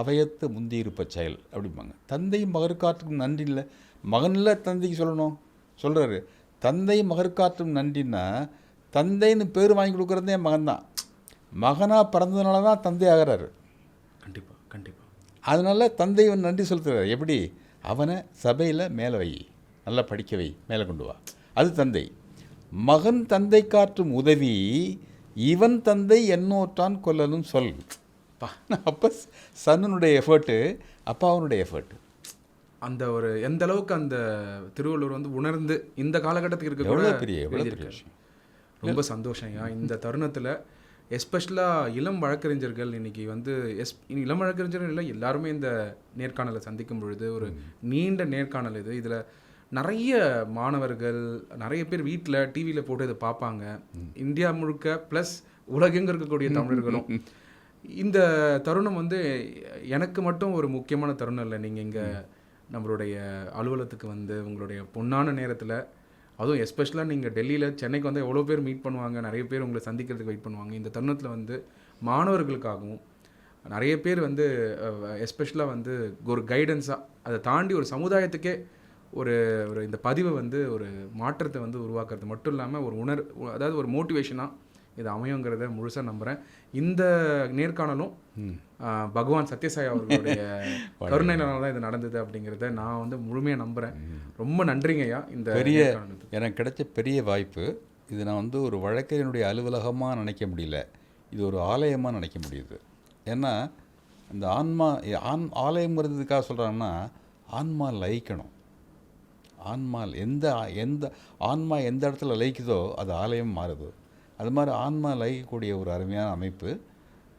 அவையத்து முந்தியிருப்ப செயல் அப்படிம்பாங்க. தந்தை மகற்காற்றும் நன்றி இல்லை, மகனில் தந்தைக்கு சொல்லணும் சொல்கிறாரு. தந்தை மகற்காற்றும் நன்றின்னா தந்தைன்னு பேர் வாங்கி கொடுக்குறதே மகன்தான். மகனாக பிறந்ததுனால தான் தந்தை ஆகிறாரு. கண்டிப்பாக கண்டிப்பாக. அதனால் தந்தை நன்றி செலுத்துறாரு. எப்படி? அவனை சபையில் மேலே வை, நல்லா படிக்க வை, மேலே கொண்டு வா, அது தந்தை. மகன் தந்தை காற்றும் உதவி இவன் தந்தை என்னோற்றான் கொல்லலும் சொல். அப்போ சன்னுடைய எஃபர்ட்டு அப்பாவனுடைய எஃபர்ட்டு. அந்த ஒரு எந்த அளவுக்கு அந்த திருவள்ளுவர் வந்து உணர்ந்து இந்த காலகட்டத்துக்கு இருக்க எவ்வளோ பெரிய விஷயம். ரொம்ப சந்தோஷம்யா இந்த தருணத்தில். எஸ்பெஷலாக இளம் வழக்கறிஞர்கள் இன்றைக்கி வந்து இளம் வழக்கறிஞர்கள் இல்லை, எல்லாருமே இந்த நேர்காணலை சந்திக்கும் பொழுது ஒரு நீண்ட நேர்காணல் இது. இதில் நிறைய மாணவர்கள் நிறைய பேர் வீட்டில் டிவியில் போட்டு இதை பார்ப்பாங்க. இந்தியா முழுக்க ப்ளஸ் உலகெங்க இருக்கக்கூடிய தமிழர்களும். இந்த தருணம் வந்து எனக்கு மட்டும் ஒரு முக்கியமான தருணம் இல்லை. நீங்கள் இங்கே நம்மளுடைய அலுவலகத்துக்கு வந்து உங்களுடைய பொன்னான நேரத்தில், அதுவும் எஸ்பெஷலாக நீங்கள் டெல்லியில் சென்னைக்கு வந்து எவ்வளோ பேர் மீட் பண்ணுவாங்க, நிறைய பேர் உங்களை சந்திக்கிறதுக்கு வெயிட் பண்ணுவாங்க. இந்த தருணத்தில் வந்து மாணவர்களுக்காகவும் நிறைய பேர் வந்து எஸ்பெஷலாக வந்து ஒரு கைடன்ஸாக அதை தாண்டி ஒரு சமுதாயத்துக்கே ஒரு ஒரு இந்த பதிவை வந்து ஒரு மாற்றத்தை வந்து உருவாக்குறது மட்டும் இல்லாமல் ஒரு அதாவது ஒரு மோட்டிவேஷனாக இது அமையுங்கிறத முழுசாக நம்புகிறேன். இந்த நேர்காணலும் பகவான் சத்யசாய் அவர்களுடைய கருணையினால தான் இது நடந்தது அப்படிங்கிறத நான் வந்து முழுமையாக நம்புகிறேன். ரொம்ப நன்றிங்கய்யா. இந்த பெரிய எனக்கு கிடைச்ச பெரிய வாய்ப்பு இது. நான் வந்து ஒரு வழக்கறிஞருடைய அலுவலகமாக நினைக்க முடியல, இது ஒரு ஆலயமாக நினைக்க முடியுது. ஏன்னா இந்த ஆலயம் இருந்ததுக்காக சொல்கிறாங்கன்னா ஆன்மா லயிக்கணும். ஆன்மா ஆன்மா எந்த இடத்துல லயிக்குதோ அது ஆலயம் மாறுது. அது மாதிரி ஆன்மா லயிக்கக்கூடிய ஒரு அருமையான அமைப்பு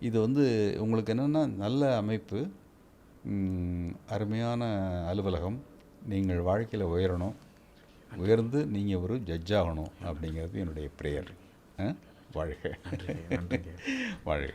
இது. வந்து உங்களுக்கு என்னென்னா நல்ல அமைப்பு, அருமையான அலுவலகம். நீங்கள் வாழ்க்கையில் உயரணும், உயர்ந்து நீங்கள் ஒரு ஜட்ஜாகணும் அப்படிங்கிறது என்னுடைய ப்ரேயர். வாழ்க வாழ்க.